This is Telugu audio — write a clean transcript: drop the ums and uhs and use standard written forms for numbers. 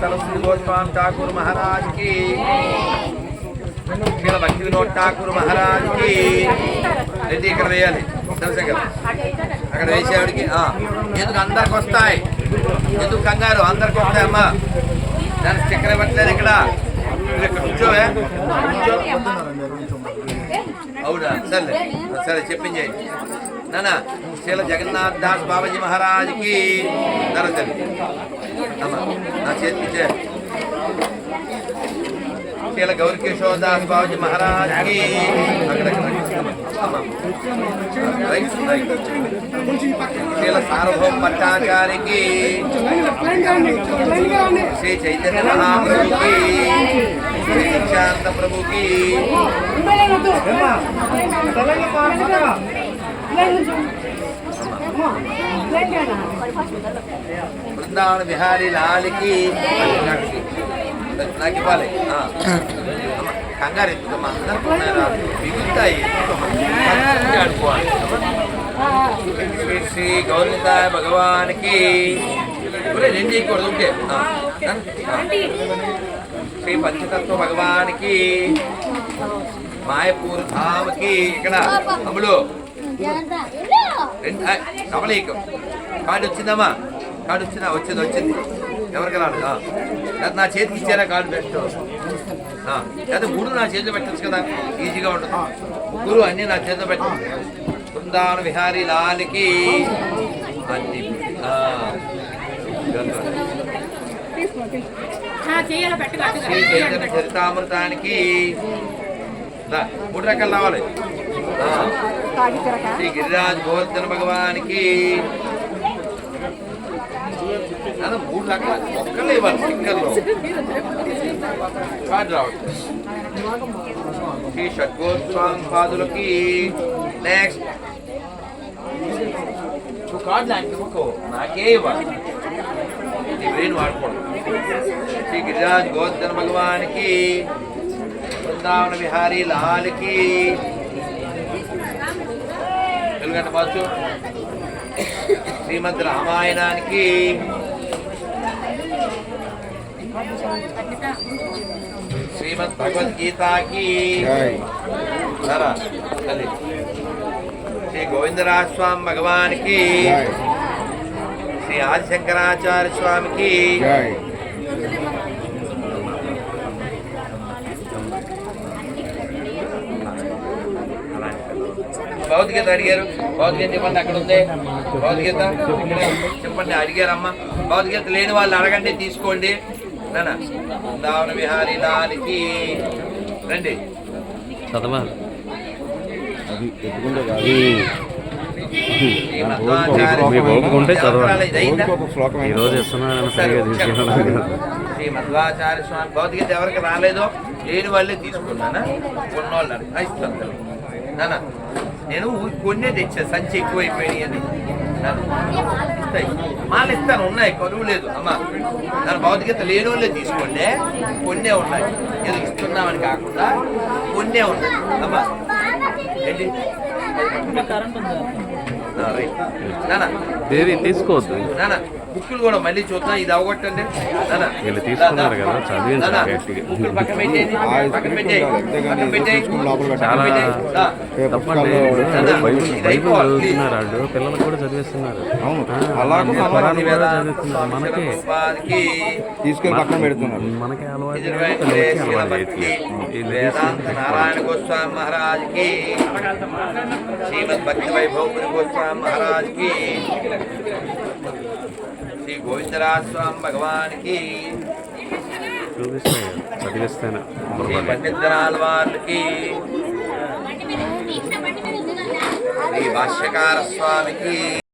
सरस्वती गोस्वामी ठाकुर महाराज की, శ్రీల భక్తి వినోద్ ఠాకూర్ మహారాజ్ కి. రెడ్డి ఇక్కడ వేయాలి అక్కడ వేసేవాడికి. ఎందుకు అందరికి వస్తాయి, ఎందుకు కంగారు, అందరికి వస్తాయమ్మా. దాని స్టిక్కర్ ఇవ్వట్లేదు ఇక్కడ. ఇక్కడ కూర్చోవే, అవునా? సరే సరే చెప్పించేయండి నాన్న. శ్రీల జగన్నాథ్ దాస్ బాబాజీ మహారాజ్ కి నరసరి అమ్మా నా చేతికిచ్చే. శ్రీల గౌరీ కిషోర్ దాస్ బాబాజీ మహారాజ్ కి శ్రీల సార్వభౌమ భట్టాచార్య కి, శ్రీ చైతన్య మహాప్రభు కి, శ్రీ శాంత ప్రభు కి, బృందావన బిహారీ లాల్ కి. నాకు ఇవ్వాలి. కంగారు ఎందుకమ్మా, అందరికీ మిగులుతాయి. శ్రీ శ్రీ గౌరీదాయ భగవాన్ కి. రెండు చేయకూడదు ఉంటే. శ్రీ పంచతత్వ భగవాన్ కి, మాయపూర్ ధామ్ కి. ఇక్కడ అమ్ముడు కమలీకు కార్డు వచ్చిందమ్మా, కార్డు వచ్చిందా? వచ్చింది వచ్చింది. ఎవరికి రాదు? నా చేతికి ఇచ్చారా కార్డు? బెస్ట్. అదే మూడు నా చేతిలో పెట్టచ్చు కదా, ఈజీగా ఉంటుంది. ముగ్గురు అన్నీ నా చేతిలో పెట్టండి. బృందావన విహారీ లాల్కి అన్ని శ్రీ చైతన్య చరితామృతానికి మూడు రకాలు రావాలి. శ్రీ గిరిరాజ్ గోవర్ధన భగవానికి మూడు రకాల ఒక్కలే ఇవ్వాలి. స్టిక్కర్లో కార్డు రావాలి. శ్రీ షడ్గోస్వామి పాదులకి. నెక్స్ట్ కార్డు నాకు నాకే ఇవ్వాలి, నీ బ్రెయిన్ వాడుకోండి. శ్రీ గిరిరాజ్ గోవర్ధన భగవానికి, బృందావన విహారీ లాల్కి. తెలుగంట బాచు. శ్రీమద్ రామాయణానికి, శ్రీమద్ భగవద్గీతకి. శ్రీ గోవిందరాజ స్వామి భగవానికి, శ్రీ ఆదిశంకరాచార్య స్వామికి. భగవద్గీత అడిగారు, భగవద్గీత చెప్పండి. అక్కడ ఉంది భగవద్గీత చెప్పండి. అడిగారమ్మా. భగవద్గీత లేని వాళ్ళు అడగండి, తీసుకోండి. నాన్న బృందావన విహారీ లాల్కి రండి. శ్రీ మధ్వాచార్య స్వామి భగవద్గీత ఎవరికి రాలేదో లేని వాళ్ళే తీసుకున్నానా, కొన్నోళ్ళు ఇస్తాను నాన్న. నేను కొన్నే తెచ్చా, సంచి ఎక్కువైపోయినాయి అని. ఇస్తాయి మాలు ఇస్తాను, ఉన్నాయి, కరువు లేదు అమ్మా. దాని భౌతికత లేని వాళ్ళే తీసుకోండి. కొన్నే ఉన్నాయి, ఏదో ఇస్తున్నామని కాకుండా కొన్నే ఉన్నాయి అమ్మా. ఏంటి దేవి తీసుకోవద్దు నాన్న. బుక్కులు కూడా మళ్ళీ చూద్దాం, ఇది అవగొట్టండి వీళ్ళు తీసుకున్నారు కదా, చదివించాలి. చాలా తప్పండి. బైబిల్ చదువుతున్నారు వాళ్ళు, పిల్లలకు కూడా చదివిస్తున్నారు. పురాణం కూడా చదువుతున్నారు. మనకి అలవాటు నారాయణ గోస్వామి మహారాజ్ కి, శ్రీమద్ భక్తి వైభవ్ గోస్వామి మహారాజ్ కి, శ్రీ గోవిందరాజ స్వామి భగవానికి, శ్రీ పండితరాల వారికి, శ్రీ భాష్యకార స్వామికి.